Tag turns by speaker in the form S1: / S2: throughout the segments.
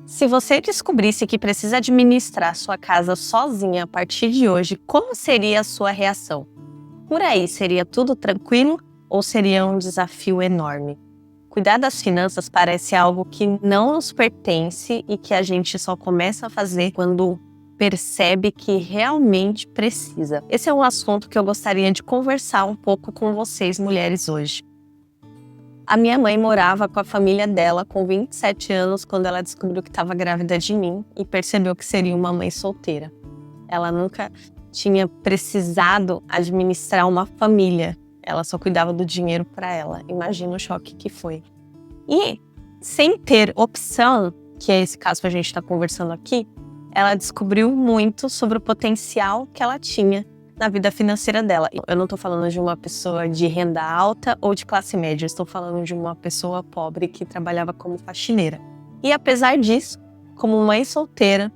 S1: Se você descobrisse que precisa administrar sua casa sozinha a partir de hoje, como seria a sua reação? Por aí, seria tudo tranquilo ou seria um desafio enorme? Cuidar das finanças parece algo que não nos pertence e que a gente só começa a fazer quando percebe que realmente precisa. Esse é um assunto que eu gostaria de conversar um pouco com vocês, mulheres, hoje. A minha mãe morava com a família dela com 27 anos quando ela descobriu que estava grávida de mim e percebeu que seria uma mãe solteira. Ela nunca tinha precisado administrar uma família. Ela só cuidava do dinheiro para ela. Imagina o choque que foi. E sem ter opção, que é esse caso que a gente está conversando aqui, ela descobriu muito sobre o potencial que ela tinha na vida financeira dela. Eu não estou falando de uma pessoa de renda alta ou de classe média, estou falando de uma pessoa pobre que trabalhava como faxineira. E apesar disso, como mãe solteira,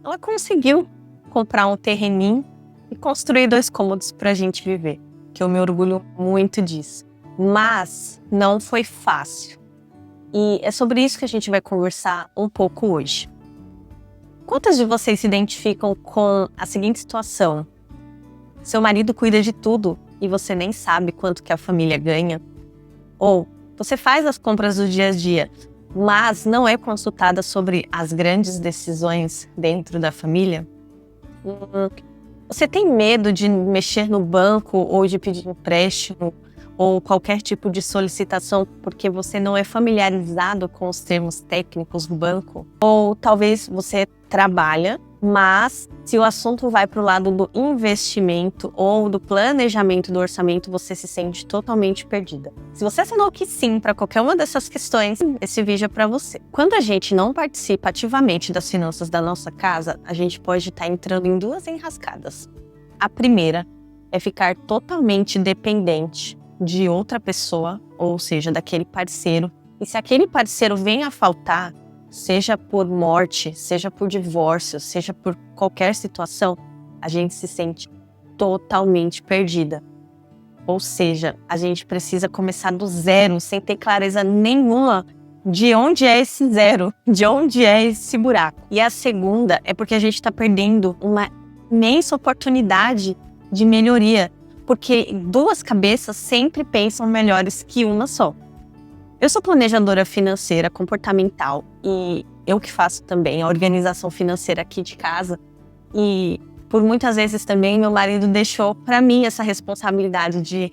S1: ela conseguiu comprar um terreninho e construir 2 cômodos para a gente viver, que eu me orgulho muito disso. Mas não foi fácil. E é sobre isso que a gente vai conversar um pouco hoje. Quantas de vocês se identificam com a seguinte situação? Seu marido cuida de tudo e você nem sabe quanto que a família ganha? Ou você faz as compras do dia a dia, mas não é consultada sobre as grandes decisões dentro da família? Você tem medo de mexer no banco ou de pedir empréstimo ou qualquer tipo de solicitação porque você não é familiarizado com os termos técnicos do banco? Ou talvez você trabalha, mas se o assunto vai para o lado do investimento ou do planejamento do orçamento, você se sente totalmente perdida. Se você assinou que sim para qualquer uma dessas questões, esse vídeo é para você. Quando a gente não participa ativamente das finanças da nossa casa, a gente pode estar entrando em 2 enrascadas. A primeira é ficar totalmente dependente de outra pessoa, ou seja, daquele parceiro. E se aquele parceiro vem a faltar, seja por morte, seja por divórcio, seja por qualquer situação, a gente se sente totalmente perdida. Ou seja, a gente precisa começar do zero, sem ter clareza nenhuma de onde é esse zero, de onde é esse buraco. E a segunda é porque a gente está perdendo uma imensa oportunidade de melhoria, porque 2 cabeças sempre pensam melhores que uma só. Eu sou planejadora financeira comportamental e eu que faço também a organização financeira aqui de casa. E por muitas vezes também meu marido deixou para mim essa responsabilidade de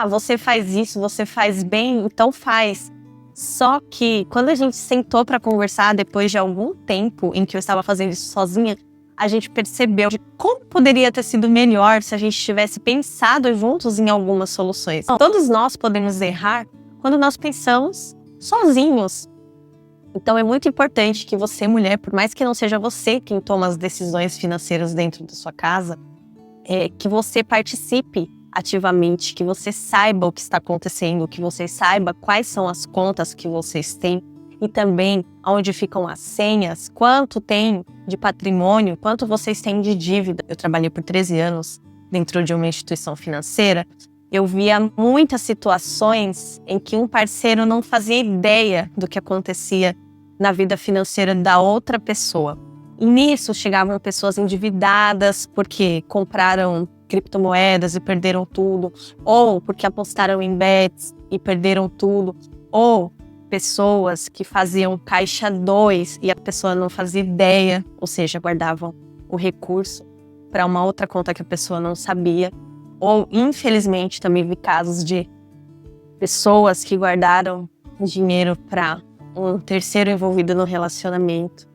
S1: você faz isso, você faz bem, então faz. Só que quando a gente sentou para conversar depois de algum tempo em que eu estava fazendo isso sozinha, a gente percebeu de como poderia ter sido melhor se a gente tivesse pensado juntos em algumas soluções. Todos nós podemos errar quando nós pensamos sozinhos. Então é muito importante que você, mulher, por mais que não seja você quem toma as decisões financeiras dentro da sua casa, que você participe ativamente, que você saiba o que está acontecendo, que você saiba quais são as contas que vocês têm e também onde ficam as senhas, quanto tem de patrimônio, quanto vocês têm de dívida. Eu trabalhei por 13 anos dentro de uma instituição financeira. Eu via muitas situações em que um parceiro não fazia ideia do que acontecia na vida financeira da outra pessoa. E nisso chegavam pessoas endividadas porque compraram criptomoedas e perderam tudo, ou porque apostaram em bets e perderam tudo, ou pessoas que faziam caixa 2 e a pessoa não fazia ideia, ou seja, guardavam o recurso para uma outra conta que a pessoa não sabia. Ou, infelizmente, também vi casos de pessoas que guardaram dinheiro para um terceiro envolvido no relacionamento.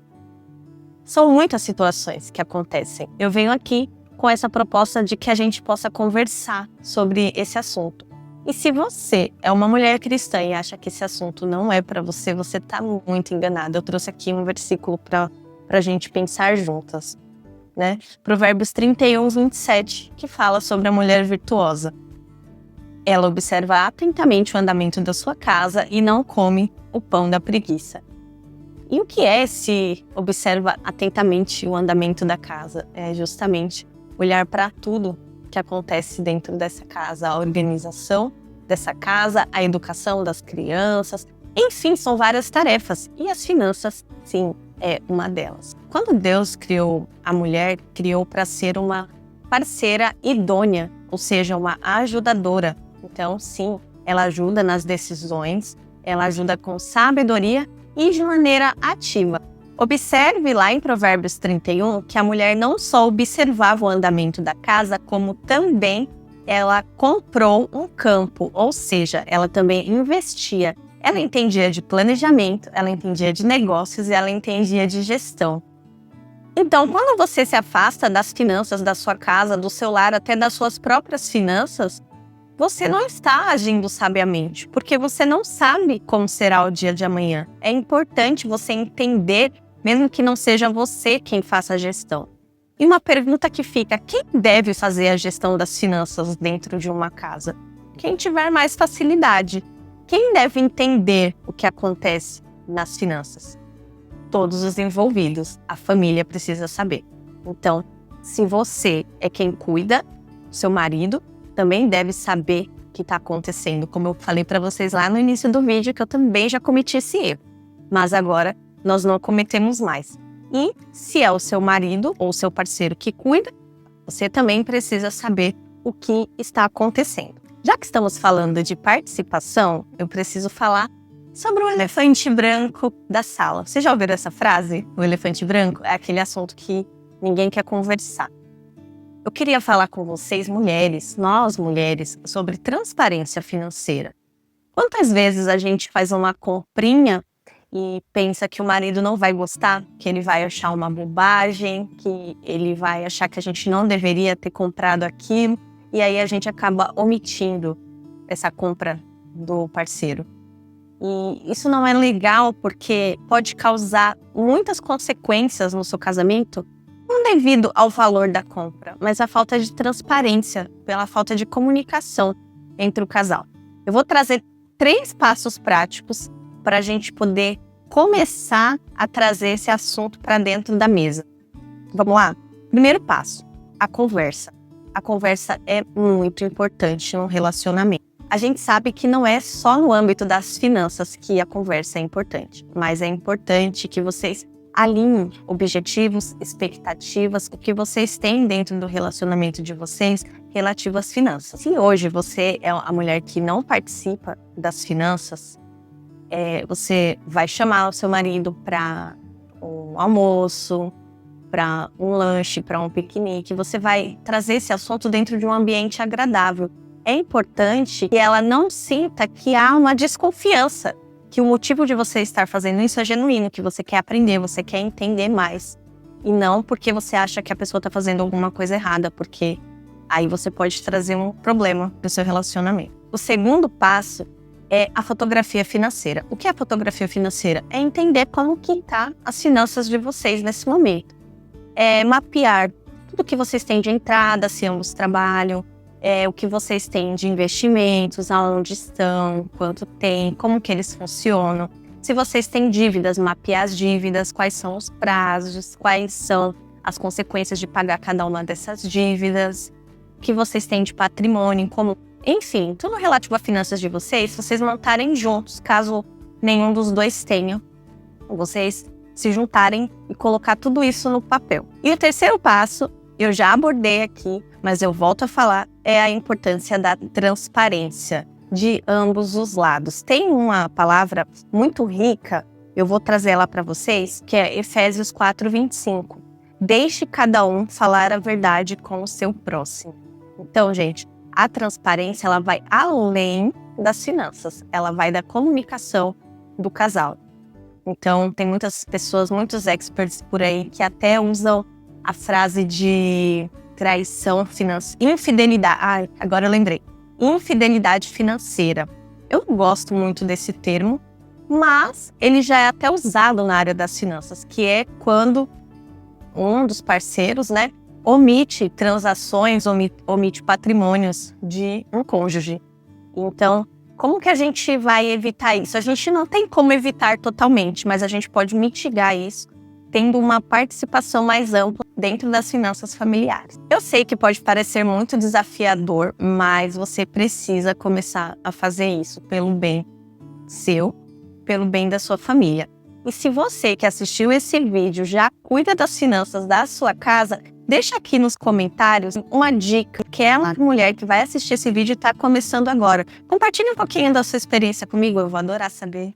S1: São muitas situações que acontecem. Eu venho aqui com essa proposta de que a gente possa conversar sobre esse assunto. E se você é uma mulher cristã e acha que esse assunto não é para você, você está muito enganada. Eu trouxe aqui um versículo para a gente pensar juntas. Provérbios 31, 27, que fala sobre a mulher virtuosa. Ela observa atentamente o andamento da sua casa e não come o pão da preguiça. E o que é esse observa atentamente o andamento da casa? É justamente olhar para tudo que acontece dentro dessa casa, a organização dessa casa, a educação das crianças, enfim, são várias tarefas. E as finanças, sim, é uma delas. Quando Deus criou a mulher, criou para ser uma parceira idônea, ou seja, uma ajudadora. Então, sim, ela ajuda nas decisões, ela ajuda com sabedoria e de maneira ativa. Observe lá em Provérbios 31 que a mulher não só observava o andamento da casa, como também ela comprou um campo, ou seja, ela também investia. Ela entendia de planejamento, ela entendia de negócios e ela entendia de gestão. Então, quando você se afasta das finanças da sua casa, do seu lar, até das suas próprias finanças, você não está agindo sabiamente, porque você não sabe como será o dia de amanhã. É importante você entender, mesmo que não seja você quem faça a gestão. E uma pergunta que fica: quem deve fazer a gestão das finanças dentro de uma casa? Quem tiver mais facilidade. Quem deve entender o que acontece nas finanças? Todos os envolvidos. A família precisa saber. Então, se você é quem cuida, seu marido também deve saber o que está acontecendo. Como eu falei para vocês lá no início do vídeo, que eu também já cometi esse erro. Mas agora nós não cometemos mais. E se é o seu marido ou seu parceiro que cuida, você também precisa saber o que está acontecendo. Já que estamos falando de participação, eu preciso falar sobre o elefante branco da sala. Vocês já ouviram essa frase? O elefante branco é aquele assunto que ninguém quer conversar. Eu queria falar com vocês, mulheres, nós mulheres, sobre transparência financeira. Quantas vezes a gente faz uma comprinha e pensa que o marido não vai gostar, que ele vai achar uma bobagem, que ele vai achar que a gente não deveria ter comprado aquilo, e aí a gente acaba omitindo essa compra do parceiro. E isso não é legal porque pode causar muitas consequências no seu casamento, não devido ao valor da compra, mas à falta de transparência, pela falta de comunicação entre o casal. Eu vou trazer 3 passos práticos para a gente poder começar a trazer esse assunto para dentro da mesa. Vamos lá? Primeiro passo, a conversa. A conversa é muito importante no relacionamento. A gente sabe que não é só no âmbito das finanças que a conversa é importante, mas é importante que vocês alinhem objetivos, expectativas, o que vocês têm dentro do relacionamento de vocês relativo às finanças. Se hoje você é a mulher que não participa das finanças, você vai chamar o seu marido para um almoço, para um lanche, para um piquenique, você vai trazer esse assunto dentro de um ambiente agradável. É importante que ela não sinta que há uma desconfiança, que o motivo de você estar fazendo isso é genuíno, que você quer aprender, você quer entender mais. E não porque você acha que a pessoa está fazendo alguma coisa errada, porque aí você pode trazer um problema para o seu relacionamento. O segundo passo é a fotografia financeira. O que é a fotografia financeira? É entender como que tá as finanças de vocês nesse momento. É mapear tudo que vocês têm de entrada, se ambos trabalham, o que vocês têm de investimentos, aonde estão, quanto tem, como que eles funcionam. Se vocês têm dívidas, mapear as dívidas, quais são os prazos, quais são as consequências de pagar cada uma dessas dívidas, o que vocês têm de patrimônio, como... Enfim, tudo relativo a finanças de vocês montarem juntos, caso nenhum dos dois tenha, vocês se juntarem e colocar tudo isso no papel. E o terceiro passo, eu já abordei aqui, mas eu volto a falar, é a importância da transparência de ambos os lados. Tem uma palavra muito rica, eu vou trazer ela para vocês, que é Efésios 4:25. Deixe cada um falar a verdade com o seu próximo. Então, gente, a transparência ela vai além das finanças, ela vai da comunicação do casal. Então, tem muitas pessoas, muitos experts por aí que até usam a frase de traição financeira, infidelidade, agora eu lembrei, infidelidade financeira. Eu não gosto muito desse termo, mas ele já é até usado na área das finanças, que é quando um dos parceiros, omite transações, omite patrimônios de um cônjuge. Então, como que a gente vai evitar isso? A gente não tem como evitar totalmente, mas a gente pode mitigar isso tendo uma participação mais ampla dentro das finanças familiares. Eu sei que pode parecer muito desafiador, mas você precisa começar a fazer isso pelo bem seu, pelo bem da sua família. E se você que assistiu esse vídeo já cuida das finanças da sua casa, deixa aqui nos comentários uma dica, que é uma mulher que vai assistir esse vídeo e está começando agora. Compartilhe um pouquinho da sua experiência comigo, eu vou adorar saber.